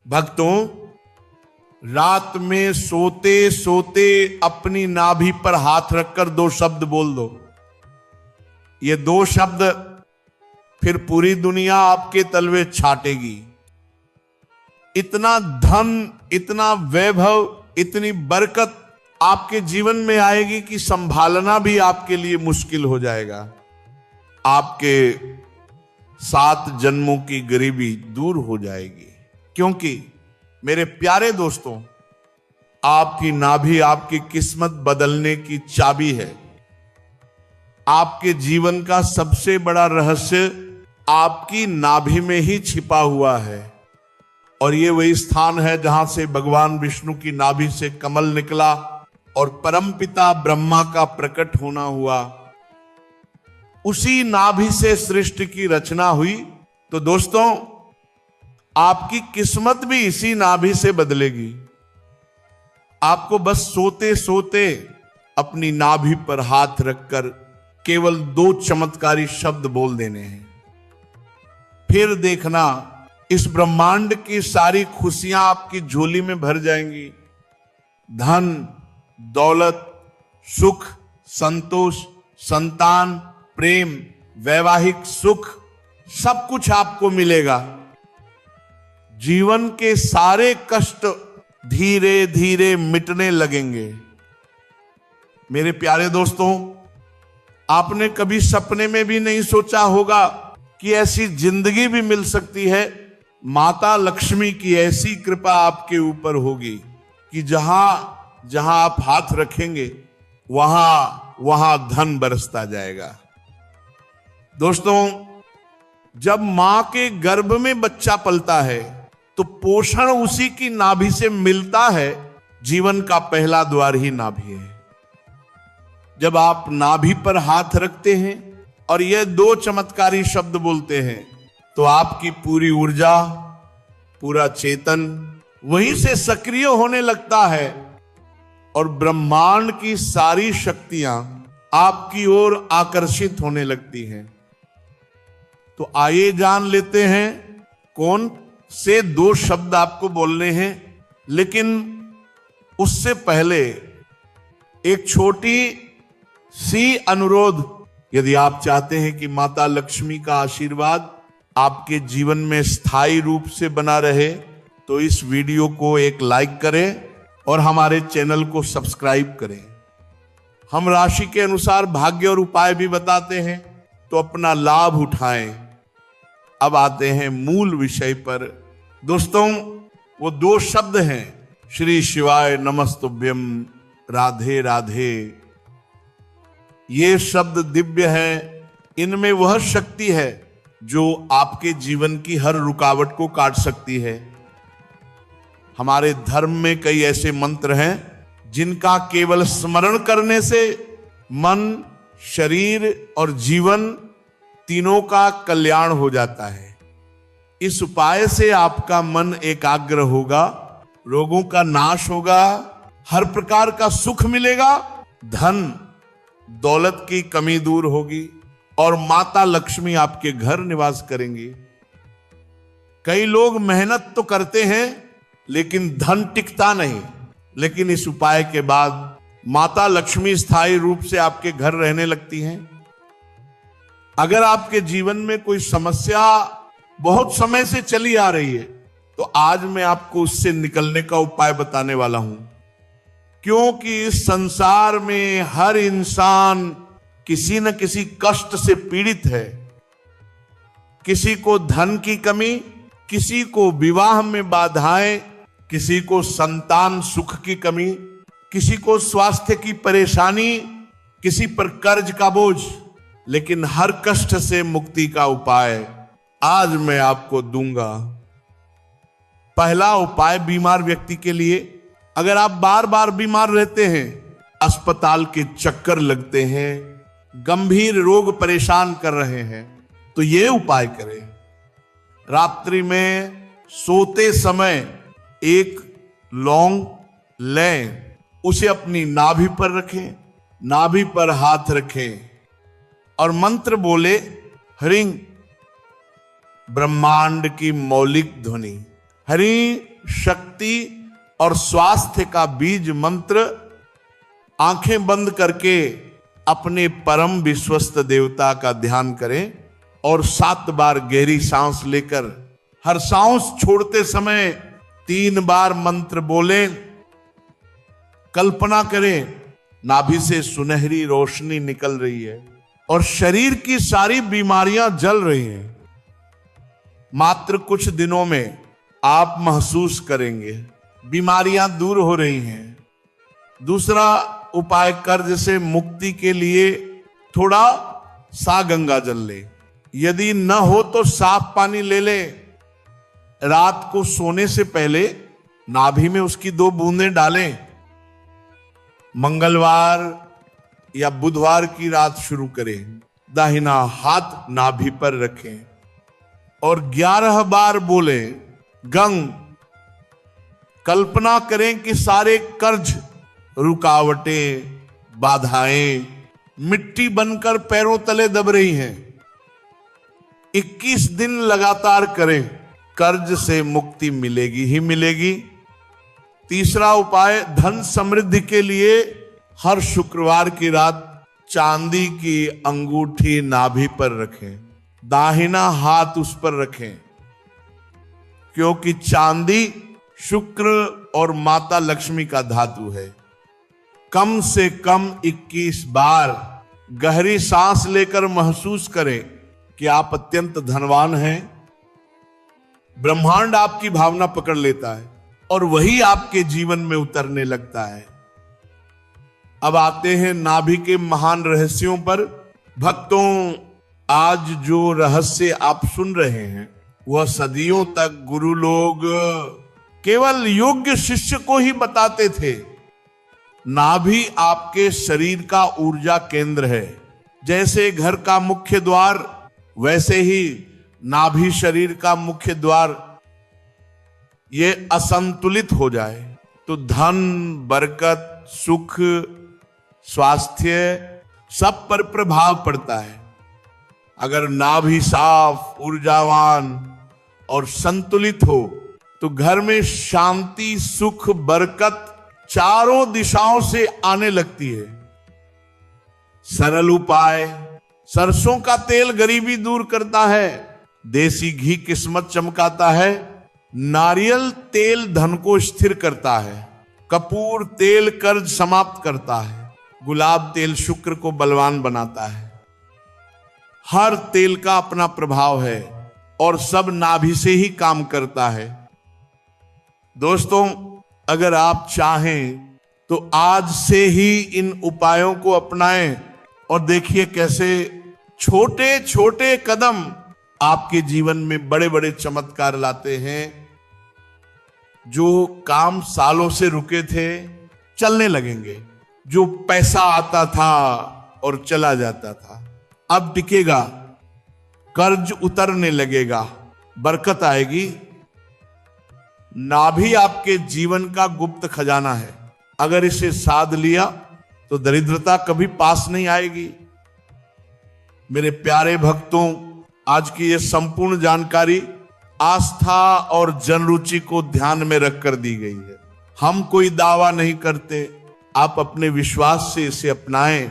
भक्तों, रात में सोते सोते अपनी नाभि पर हाथ रखकर 2 शब्द बोल दो। ये 2 शब्द फिर पूरी दुनिया आपके तलवे छाटेगी। इतना धन, इतना वैभव, इतनी बरकत आपके जीवन में आएगी कि संभालना भी आपके लिए मुश्किल हो जाएगा। आपके 7 जन्मों की गरीबी दूर हो जाएगी। क्योंकि मेरे प्यारे दोस्तों, आपकी नाभि आपकी किस्मत बदलने की चाबी है। आपके जीवन का सबसे बड़ा रहस्य आपकी नाभि में ही छिपा हुआ है। और ये वही स्थान है जहां से भगवान विष्णु की नाभि से कमल निकला और परमपिता ब्रह्मा का प्रकट होना हुआ। उसी नाभि से सृष्टि की रचना हुई। तो दोस्तों, आपकी किस्मत भी इसी नाभि से बदलेगी। आपको बस सोते सोते अपनी नाभि पर हाथ रखकर केवल 2 चमत्कारी शब्द बोल देने हैं। फिर देखना, इस ब्रह्मांड की सारी खुशियां आपकी झोली में भर जाएंगी। धन, दौलत, सुख, संतोष, संतान, प्रेम, वैवाहिक सुख, सब कुछ आपको मिलेगा। जीवन के सारे कष्ट धीरे धीरे मिटने लगेंगे। मेरे प्यारे दोस्तों, आपने कभी सपने में भी नहीं सोचा होगा कि ऐसी जिंदगी भी मिल सकती है। माता लक्ष्मी की ऐसी कृपा आपके ऊपर होगी कि जहां जहां आप हाथ रखेंगे वहां वहां धन बरसता जाएगा। दोस्तों, जब मां के गर्भ में बच्चा पलता है तो पोषण उसी की नाभि से मिलता है। जीवन का पहला द्वार ही नाभि है। जब आप नाभि पर हाथ रखते हैं और ये 2 चमत्कारी शब्द बोलते हैं तो आपकी पूरी ऊर्जा, पूरा चेतन वहीं से सक्रिय होने लगता है और ब्रह्मांड की सारी शक्तियां आपकी ओर आकर्षित होने लगती हैं। तो आइए जान लेते हैं कौन से 2 शब्द आपको बोलने हैं। लेकिन उससे पहले एक छोटी सी अनुरोध। यदि आप चाहते हैं कि माता लक्ष्मी का आशीर्वाद आपके जीवन में स्थायी रूप से बना रहे तो इस वीडियो को एक लाइक करें और हमारे चैनल को सब्सक्राइब करें। हम राशि के अनुसार भाग्य और उपाय भी बताते हैं, तो अपना लाभ उठाएं। अब आते हैं मूल विषय पर। दोस्तों, वो 2 शब्द हैं, श्री शिवाय नमस्तुभ्यम, राधे राधे। ये शब्द दिव्य है। इनमें वह शक्ति है जो आपके जीवन की हर रुकावट को काट सकती है। हमारे धर्म में कई ऐसे मंत्र हैं जिनका केवल स्मरण करने से मन, शरीर और जीवन तीनों का कल्याण हो जाता है। इस उपाय से आपका मन एकाग्र होगा, रोगों का नाश होगा, हर प्रकार का सुख मिलेगा, धन दौलत की कमी दूर होगी और माता लक्ष्मी आपके घर निवास करेंगी। कई लोग मेहनत तो करते हैं लेकिन धन टिकता नहीं। लेकिन इस उपाय के बाद माता लक्ष्मी स्थायी रूप से आपके घर रहने लगती हैं। अगर आपके जीवन में कोई समस्या बहुत समय से चली आ रही है तो आज मैं आपको उससे निकलने का उपाय बताने वाला हूं। क्योंकि इस संसार में हर इंसान किसी न किसी कष्ट से पीड़ित है। किसी को धन की कमी, किसी को विवाह में बाधाएं, किसी को संतान सुख की कमी, किसी को स्वास्थ्य की परेशानी, किसी पर कर्ज का बोझ। लेकिन हर कष्ट से मुक्ति का उपाय आज मैं आपको दूंगा। पहला उपाय बीमार व्यक्ति के लिए। अगर आप बार बार बीमार रहते हैं, अस्पताल के चक्कर लगते हैं, गंभीर रोग परेशान कर रहे हैं, तो ये उपाय करें। रात्रि में सोते समय एक लौंग लें, उसे अपनी नाभि पर रखें, नाभि पर हाथ रखें और मंत्र बोले, ह्रीं। ब्रह्मांड की मौलिक ध्वनि, ह्रीं शक्ति और स्वास्थ्य का बीज मंत्र आंखें बंद करके अपने परम विश्वस्त देवता का ध्यान करें और 7 बार गहरी सांस लेकर हर सांस छोड़ते समय 3 बार मंत्र बोलें। कल्पना करें नाभि से सुनहरी रोशनी निकल रही है और शरीर की सारी बीमारियां जल रही हैं। मात्र कुछ दिनों में आप महसूस करेंगे बीमारियां दूर हो रही हैं। दूसरा उपाय, कर्ज से मुक्ति के लिए थोड़ा सा गंगा जल ले। यदि न हो तो साफ पानी ले ले। रात को सोने से पहले नाभि में उसकी 2 बूंदें डालें। मंगलवार या बुधवार की रात शुरू करें। दाहिना हाथ नाभि पर रखें और 11 बार बोले गंग। कल्पना करें कि सारे कर्ज, रुकावटें, बाधाएं मिट्टी बनकर पैरों तले दब रही हैं। 21 दिन लगातार करें, कर्ज से मुक्ति मिलेगी ही मिलेगी। तीसरा उपाय, धन समृद्धि के लिए हर शुक्रवार की रात चांदी की अंगूठी नाभि पर रखें। दाहिना हाथ उस पर रखें, क्योंकि चांदी शुक्र और माता लक्ष्मी का धातु है। कम से कम 21 बार गहरी सांस लेकर महसूस करें कि आप अत्यंत धनवान हैं। ब्रह्मांड आपकी भावना पकड़ लेता है और वही आपके जीवन में उतरने लगता है। अब आते हैं नाभि के महान रहस्यों पर। भक्तों, आज जो रहस्य आप सुन रहे हैं वह सदियों तक गुरु लोग केवल योग्य शिष्य को ही बताते थे। नाभि आपके शरीर का ऊर्जा केंद्र है। जैसे घर का मुख्य द्वार, वैसे ही नाभि शरीर का मुख्य द्वार। ये असंतुलित हो जाए तो धन, बरकत, सुख, स्वास्थ्य सब पर प्रभाव पड़ता है। अगर नाभि साफ, ऊर्जावान और संतुलित हो तो घर में शांति, सुख, बरकत चारों दिशाओं से आने लगती है। सरल उपाय, सरसों का तेल गरीबी दूर करता है। देसी घी किस्मत चमकाता है। नारियल तेल धन को स्थिर करता है। कपूर तेल कर्ज समाप्त करता है। गुलाब तेल शुक्र को बलवान बनाता है। हर तेल का अपना प्रभाव है और सब नाभि से ही काम करता है। दोस्तों, अगर आप चाहें तो आज से ही इन उपायों को अपनाएं और देखिए कैसे छोटे छोटे कदम आपके जीवन में बड़े बड़े चमत्कार लाते हैं। जो काम सालों से रुके थे चलने लगेंगे। जो पैसा आता था और चला जाता था अब टिकेगा। कर्ज उतरने लगेगा, बरकत आएगी। नाभि आपके जीवन का गुप्त खजाना है। अगर इसे साध लिया तो दरिद्रता कभी पास नहीं आएगी। मेरे प्यारे भक्तों, आज की यह संपूर्ण जानकारी आस्था और जनरुचि को ध्यान में रखकर दी गई है। हम कोई दावा नहीं करते, आप अपने विश्वास से इसे अपनाएं